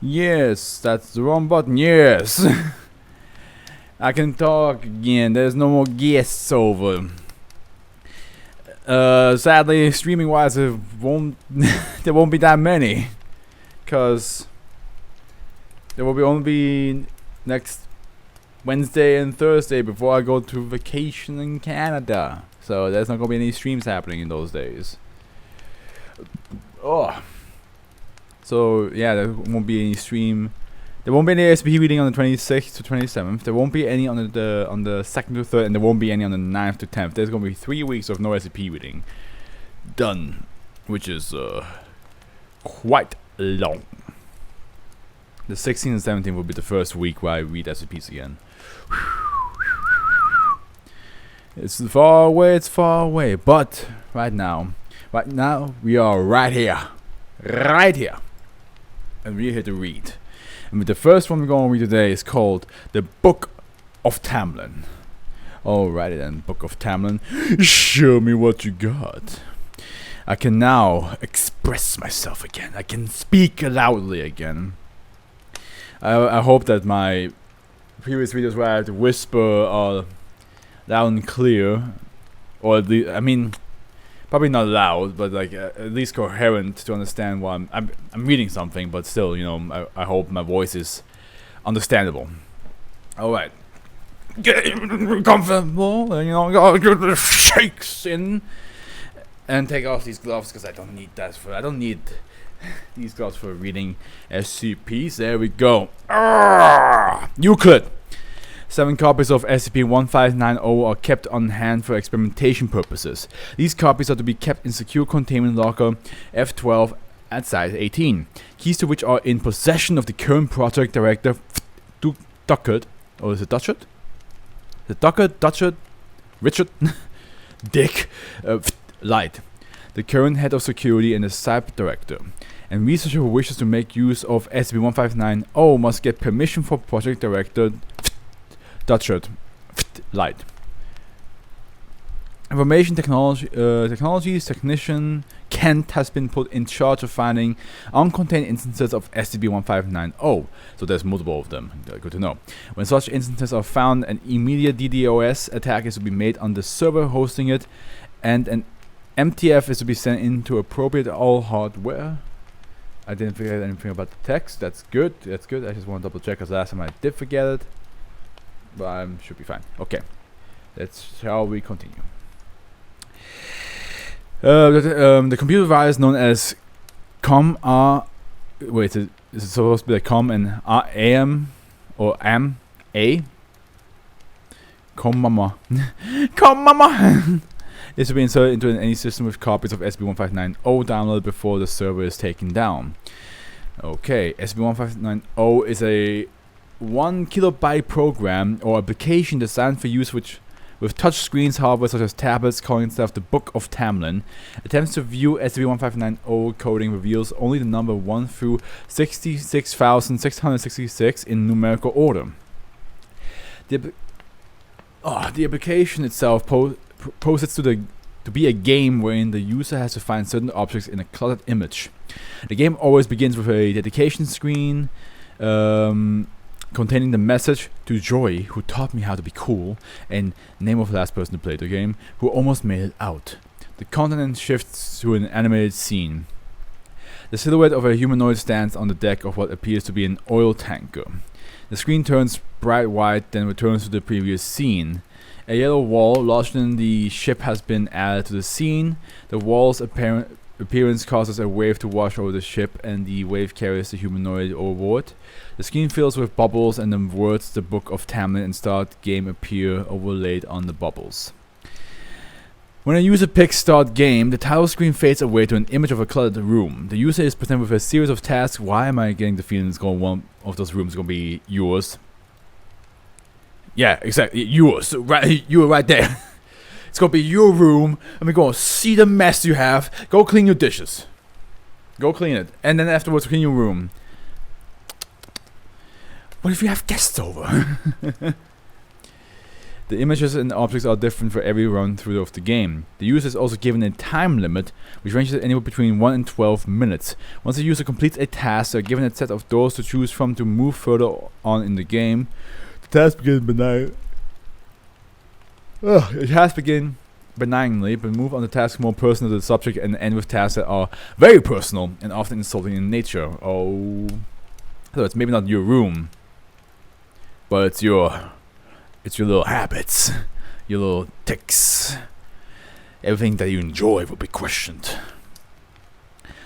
Yes, that's the wrong button. Yes. I can talk again. There's no more guests over. Sadly, streaming wise, it won't there won't be that many, cause there will be only next Wednesday and Thursday before I go to vacation in Canada. So there's not gonna be any streams happening in those days. Oh. So yeah, there won't be any stream. There won't be any SCP reading on the 26th to 27th. There won't be any on the 2nd to 3rd, and there won't be any on the 9th to 10th. There's gonna be 3 weeks of no SCP reading. Done, which is quite long. The 16th and 17th will be the first week where I read SCPs again. It's far away, but right now we are right here, and we're here to read. And the first one we're going to read today is called The Book of Tamlin. Alrighty then, Book of Tamlin. Show me what you got. I can now express myself again. I can speak loudly again. I hope that my previous videos where I had to whisper are loud and clear. Or probably not loud, but like at least coherent to understand why I'm reading something, but still, I hope my voice is understandable. All right, get comfortable, and get the shakes in, and take off these gloves because I don't need these gloves for reading SCPs. There we go. Euclid. 7 copies of SCP-1590 are kept on hand for experimentation purposes. These copies are to be kept in secure containment locker F12 at Site 18. Keys to which are in possession of the current project director, Duckert, or is it Dutchert? The Dutchert, Richard, Dick, Light, the current head of security and the site director. And researcher who wishes to make use of SCP-1590 must get permission from project director Dutchert, Light. Information Technologies technician Kent has been put in charge of finding uncontained instances of SCP-1590. So there's multiple of them. Good to know. When such instances are found, an immediate DDoS attack is to be made on the server hosting it, and an MTF is to be sent into appropriate all hardware. I didn't forget anything about the text. That's good. I just want to double check because last time I did forget it. But I should be fine. Okay, shall we continue? The computer virus known as is it supposed to be like COM and AM or AM? COM is to be inserted into any system with copies of SCP-1590 downloaded before the server is taken down. Okay, SCP-1590 is a 1 kilobyte program or application designed for use with touchscreens hardware such as tablets, calling itself the Book of Tamlin. Attempts to view SCP-1590 coding reveals only the number 1 through 66,666 in numerical order. The application itself posits to be a game wherein the user has to find certain objects in a cluttered image. The game always begins with a dedication screen containing the message to Joy, who taught me how to be cool, and name of the last person to play the game, who almost made it out. The content shifts to an animated scene. The silhouette of a humanoid stands on the deck of what appears to be an oil tanker. The screen turns bright white, then returns to the previous scene. A yellow wall larger than the ship has been added to the scene. The wall's appearance causes a wave to wash over the ship, and the wave carries the humanoid overboard. The screen fills with bubbles, and the words "The Book of Tamlin" and "Start Game" appear overlaid on the bubbles. When a user picks Start Game, the title screen fades away to an image of a cluttered room. The user is presented with a series of tasks. Why am I getting the feeling one of those rooms is going to be yours? Yeah, exactly. Yours. Right, you were right there. It's going to be your room, and we're going to see the mess you have. Go clean your dishes. Go clean it. And then afterwards, clean your room. What if you have guests over? The images and objects are different for every run through of the game. The user is also given a time limit, which ranges anywhere between 1 and 12 minutes. Once the user completes a task, they are given a set of doors to choose from to move further on in the game. The task begins benign. It has begun benignly, but move on the tasks more personal to the subject and end with tasks that are very personal and often insulting in nature. Oh, so it's maybe not your room, but it's your little habits, your little tics. Everything that you enjoy will be questioned.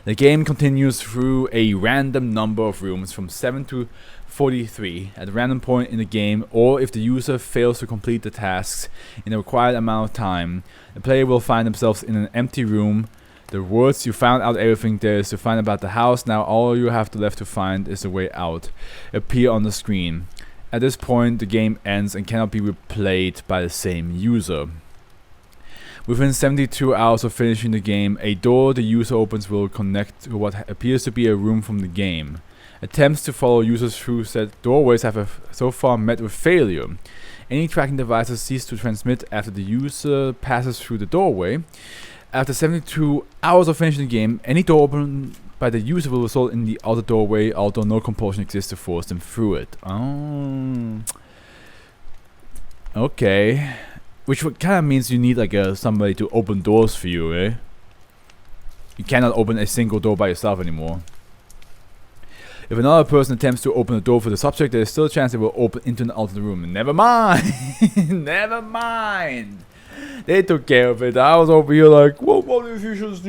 The game continues through a random number of rooms from 7 to 43 at a random point in the game, or if the user fails to complete the tasks in the required amount of time, the player will find themselves in an empty room. The words "you found out everything there is to find about the house, now all you have left to find is the way out" appear on the screen. At this point, the game ends and cannot be replayed by the same user. Within 72 hours of finishing the game, a door the user opens will connect to what appears to be a room from the game. Attempts to follow users through said doorways have so far met with failure. Any tracking devices cease to transmit after the user passes through the doorway. After 72 hours of finishing the game, any door opened by the user will result in the other doorway, although no compulsion exists to force them through it. Oh. Okay. Which kind of means you need like somebody to open doors for you, eh? You cannot open a single door by yourself anymore. If another person attempts to open a door for the subject, there is still a chance they will open into an alternate room. Never mind! Never mind! They took care of it. I was over here like, well, what if you just,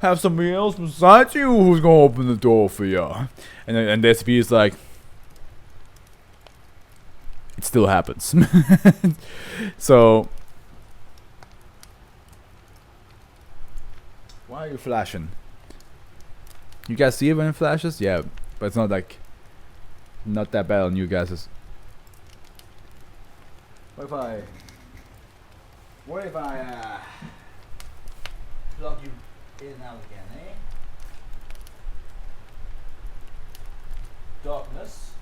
have somebody else besides you who's gonna open the door for you? And the SCP is like, it still happens. So, why are you flashing? You guys see it when it flashes? Yeah, but it's not like, not that bad on you guys'. What if I plug you in and out again, eh? Darkness.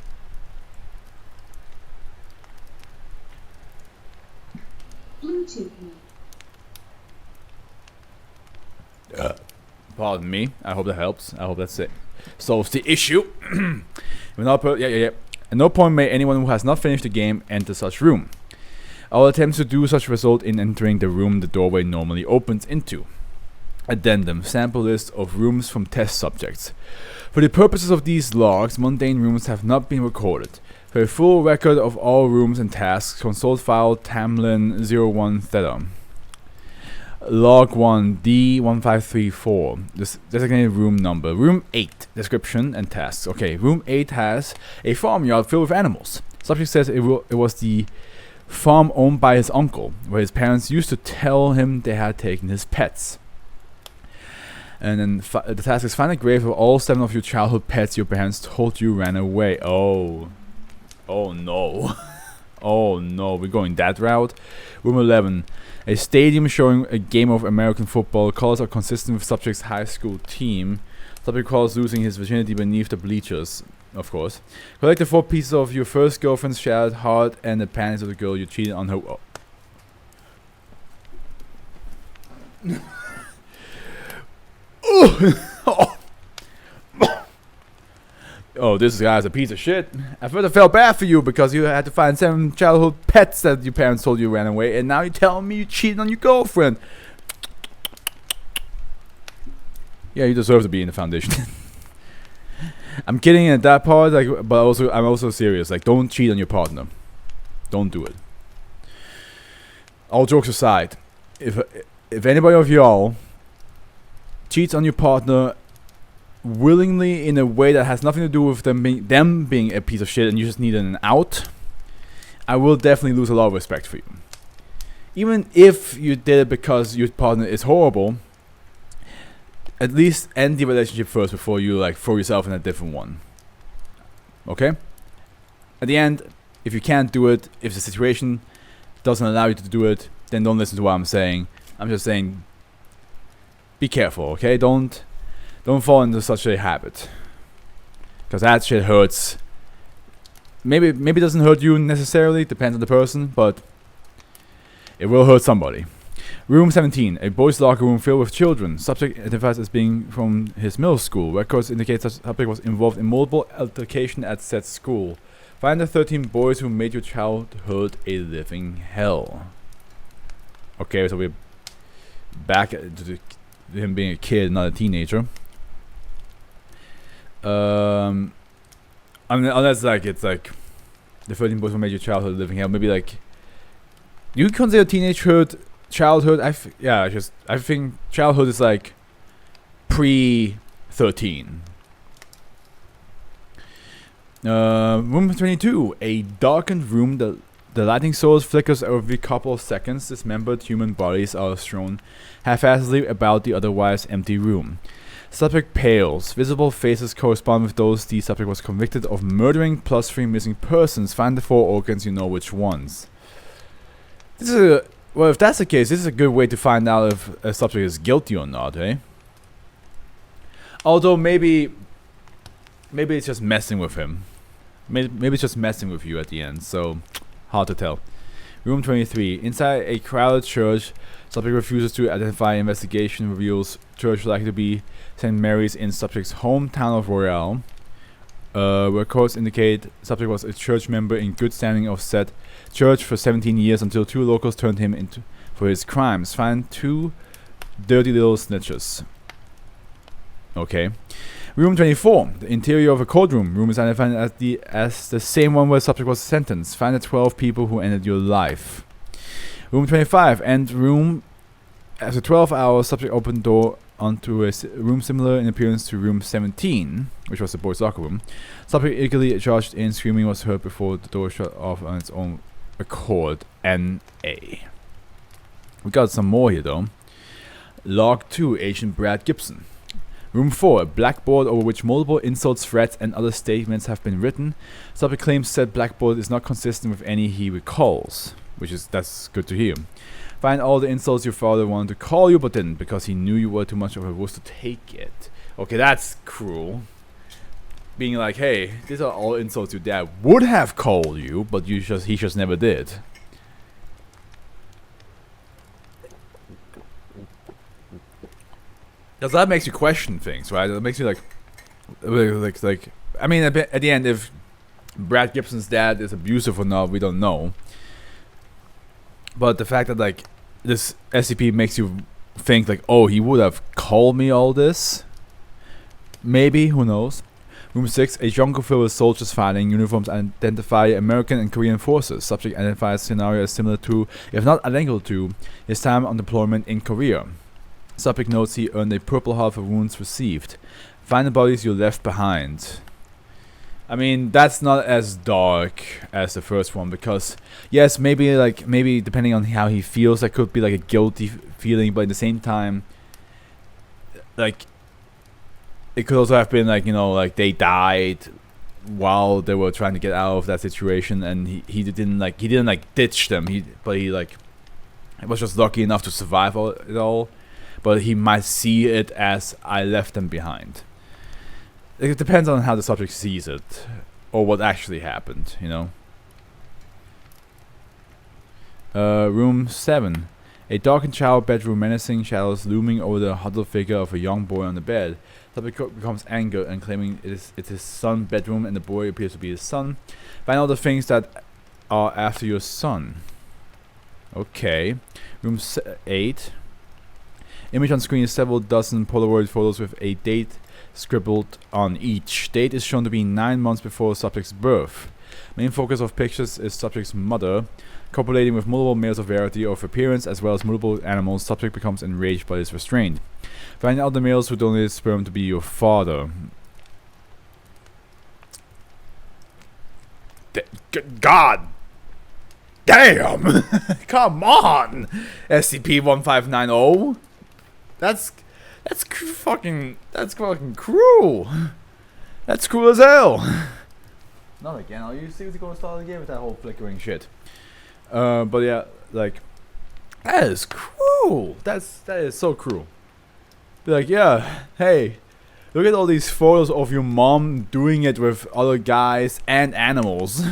Bluetooth. Pardon me. I hope that helps. I hope that's it. Solves the issue. Yeah. At no point may anyone who has not finished the game enter such room. All attempts to do such result in entering the room the doorway normally opens into. Addendum: sample list of rooms from test subjects. For the purposes of these logs, mundane rooms have not been recorded. For a full record of all rooms and tasks, consult file Tamlin 01 Theta. Log 1 D1534. This designated room number. Room 8. Description and tasks. Okay, room 8 has a farmyard filled with animals. Subject says it was the farm owned by his uncle, where his parents used to tell him they had taken his pets. And then the task is find a grave of all 7 of your childhood pets your parents told you ran away. Oh no. Oh no, we're going that route. Room 11. A stadium showing a game of American football. Colors are consistent with subject's high school team. Subject recalls losing his virginity beneath the bleachers. Of course. Collect the 4 pieces of your first girlfriend's shattered heart and the panties of the girl you cheated on her. Oh, this guy's a piece of shit. I further felt bad for you because you had to find 7 childhood pets that your parents told you ran away, and now you're telling me you cheated on your girlfriend. Yeah, you deserve to be in the foundation. I'm kidding at that part, like, but I'm also serious. Like, don't cheat on your partner. Don't do it. All jokes aside, if anybody of y'all cheats on your partner willingly in a way that has nothing to do with them being a piece of shit and you just need an out, I will definitely lose a lot of respect for you. Even if you did it because your partner is horrible, at least end the relationship first before you like throw yourself in a different one. Okay? At the end, if you can't do it, if the situation doesn't allow you to do it, then don't listen to what I'm saying. I'm just saying, be careful, okay? Don't fall into such a habit, because that shit hurts. Maybe it doesn't hurt you necessarily, depends on the person, but It will hurt somebody. Room 17, a boys' locker room filled with children. Subject identifies as being from his middle school. Records indicate such subject was involved in multiple altercation at said school. Find the 13 boys who made your childhood a living hell. Okay, so we're back to him being a kid, not a teenager. I mean, unless like it's like the 13 boys who made your childhood a living hell. Maybe like you consider childhood. I think childhood is like pre-13. Room 22, a darkened room. The lighting source flickers every couple of seconds. Dismembered human bodies are strewn haphazardly about the otherwise empty room. Subject pales. Visible faces correspond with those the subject was convicted of murdering, plus 3 missing persons. Find the 4 organs, you know which ones. Well, if that's the case, this is a good way to find out if a subject is guilty or not, eh? Although maybe it's just messing with him. Maybe it's just messing with you at the end, so hard to tell. Room 23. Inside a crowded church, subject refuses to identify. Investigation reveals church likely to be St. Mary's in subject's hometown of Royale. Records indicate subject was a church member in good standing of said church for 17 years until 2 locals turned him into for his crimes. Find 2 dirty little snitches. Okay. Room 24. The interior of a courtroom. Room is identified as the same one where subject was sentenced. Find the 12 people who ended your life. Room 25. End room. After 12 hours, subject opened door onto a room similar in appearance to room 17, which was the boys' locker room. Subject eagerly charged in. Screaming was heard before the door shut off on its own accord. N.A. We got some more here though. Log 2. Agent Brad Gibson. Room 4, a blackboard over which multiple insults, threats, and other statements have been written. Subject claims said blackboard is not consistent with any he recalls, that's good to hear. Find all the insults your father wanted to call you but didn't because he knew you were too much of a wuss to take it. Okay, that's cruel. Being like, hey, these are all insults your dad would have called you, but he just never did. Because that makes you question things, right? It makes you like, I mean, at the end, if Brad Gibson's dad is abusive or not, we don't know. But the fact that like this SCP makes you think like, oh, he would have called me all this. Maybe, who knows? Room 6, a jungle filled with soldiers fighting. Uniforms identify American and Korean forces. Subject identifies scenario as similar to, if not identical to, his time on deployment in Korea. Subject notes he earned a Purple Heart for wounds received. Find the bodies you left behind. I mean, that's not as dark as the first one because, yes, maybe depending on how he feels, that could be like a guilty feeling, but at the same time, like, it could also have been like, you know, like they died while they were trying to get out of that situation, and he didn't ditch them. He was just lucky enough to survive it all. But he might see it as I left them behind. It depends on how the subject sees it, or what actually happened, you know. Room 7. A darkened shower bedroom, menacing shadows looming over the huddled figure of a young boy on the bed. Subject becomes angered and claiming it's his son's bedroom and the boy appears to be his son. Find all the things that are after your son. Okay. Room 8. Image on screen is several dozen Polaroid photos with a date scribbled on each. Date is shown to be 9 months before subject's birth. Main focus of pictures is subject's mother, copulating with multiple males of variety of appearance as well as multiple animals. Subject becomes enraged but is restrained. Find out the males who donated sperm to be your father. God damn! Come on! SCP-1590. That's fucking cruel. That's cruel as hell. Not again. Are you seriously gonna start again with that whole flickering shit? But yeah, like that is cruel. That is so cruel. Be like, yeah, hey, look at all these photos of your mom doing it with other guys and animals,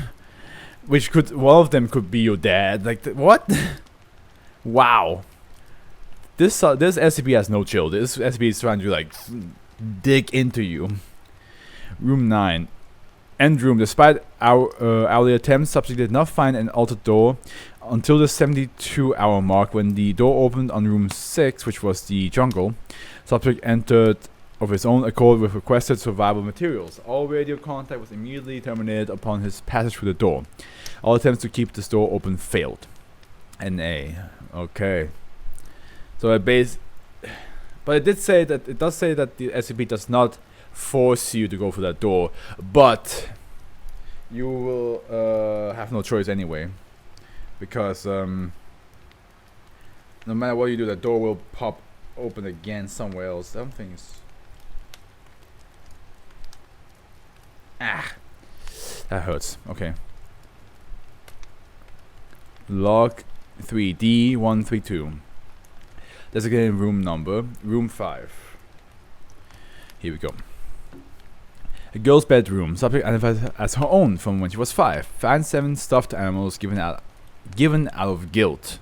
which one of them could be your dad. Like what? Wow. This SCP has no chill. This SCP is trying to like dig into you. Room 9. End room. Despite our early attempts, subject did not find an altered door until the 72-hour mark when the door opened on room 6, which was the jungle. Subject entered of his own accord with requested survival materials. All radio contact was immediately terminated upon his passage through the door. All attempts to keep this door open failed. NA. Okay. So but it does say that the SCP does not force you to go for that door, but you will have no choice anyway, because no matter what you do, that door will pop open again somewhere else. Something's that hurts. Okay. Log 3D132. Designated room number, room 5. Here we go. A girl's bedroom. Subject identified as her own from when she was 5. Find 7 stuffed animals given out of guilt.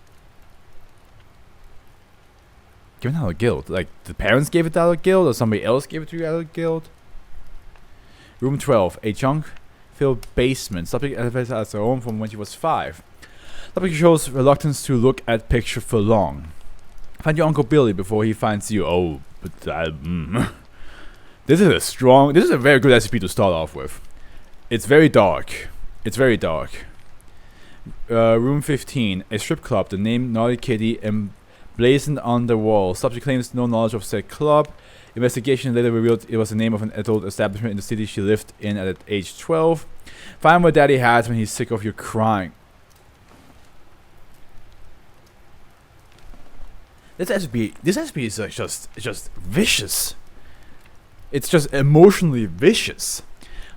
Given out of guilt? Like the parents gave it out of guilt, or somebody else gave it to you out of guilt? Room 12. A junk-filled basement. Subject identified as her own from when she was 5. Subject shows reluctance to look at picture for long. Find your Uncle Billy before he finds you. Oh, but this is a very good SCP to start off with. It's very dark. Room 15. A strip club. The name Naughty Kitty emblazoned on the wall. Subject claims no knowledge of said club. Investigation later revealed it was the name of an adult establishment in the city she lived in at age 12. Find what daddy has when he's sick of your crying. This SCP is just vicious. It's just emotionally vicious.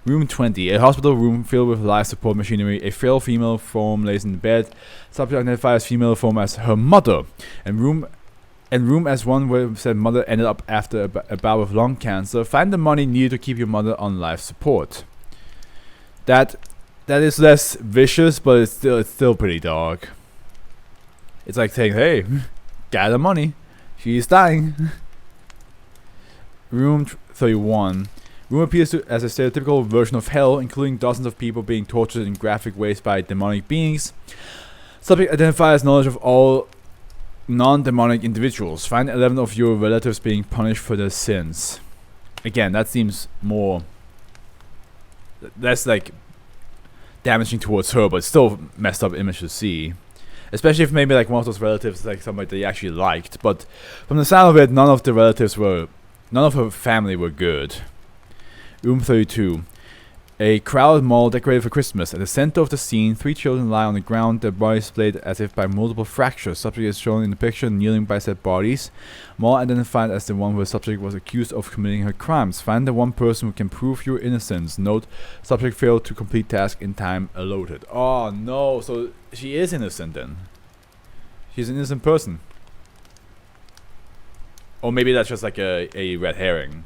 Room 20. A hospital room filled with life support machinery. A frail female form lays in bed. Subject identifies female form as her mother. And room as one where said mother ended up after a bout of lung cancer. Find the money needed to keep your mother on life support. That is less vicious, but it's still pretty dark. It's like saying, hey, got the money. She's dying. Room 31. Room appears as a stereotypical version of hell, including dozens of people being tortured in graphic ways by demonic beings. Subject identifies knowledge of all non-demonic individuals. Find 11 of your relatives being punished for their sins. Again, that seems more... that's like damaging towards her, but still messed up image to see. Especially if maybe like one of those relatives like somebody that you actually liked. But from the sound of it, none of her family were good. Room 32. A crowded mall decorated for Christmas. At the center of the scene, 3 children lie on the ground, their bodies splayed as if by multiple fractures. Subject is shown in the picture kneeling by said bodies. Mall identified as the one where subject was accused of committing her crimes. Find the one person who can prove your innocence. Note, subject failed to complete task in time allotted. Oh no, so she is innocent then. She's an innocent person. Or maybe that's just like a red herring.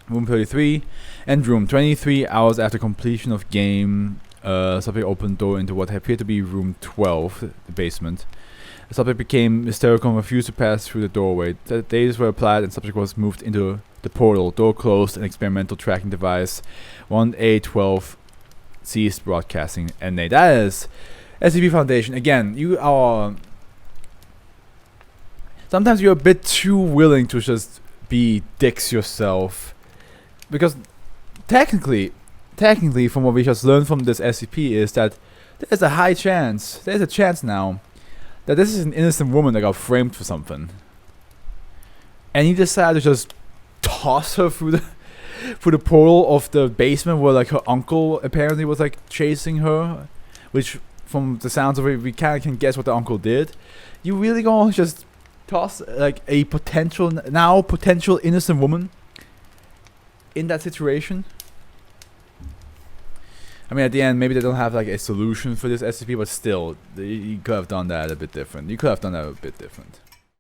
Room 33. End room. 23 hours after completion of game, subject opened door into what appeared to be room 12, the basement. The subject became hysterical and refused to pass through the doorway. The days were applied and subject was moved into the portal. Door closed and experimental tracking device 1A12 ceased broadcasting. And that is SCP Foundation. Again, you are... sometimes you're a bit too willing to just be dicks yourself. Because technically, from what we just learned from this SCP is that there's a chance now that this is an innocent woman that got framed for something. And you decided to just toss her through the portal of the basement where like her uncle apparently was like chasing her, which from the sounds of it we kinda can guess what the uncle did. You really gonna just toss like a potential innocent woman in that situation? I mean, at the end, maybe they don't have like a solution for this SCP, but still, you could have done that a bit different.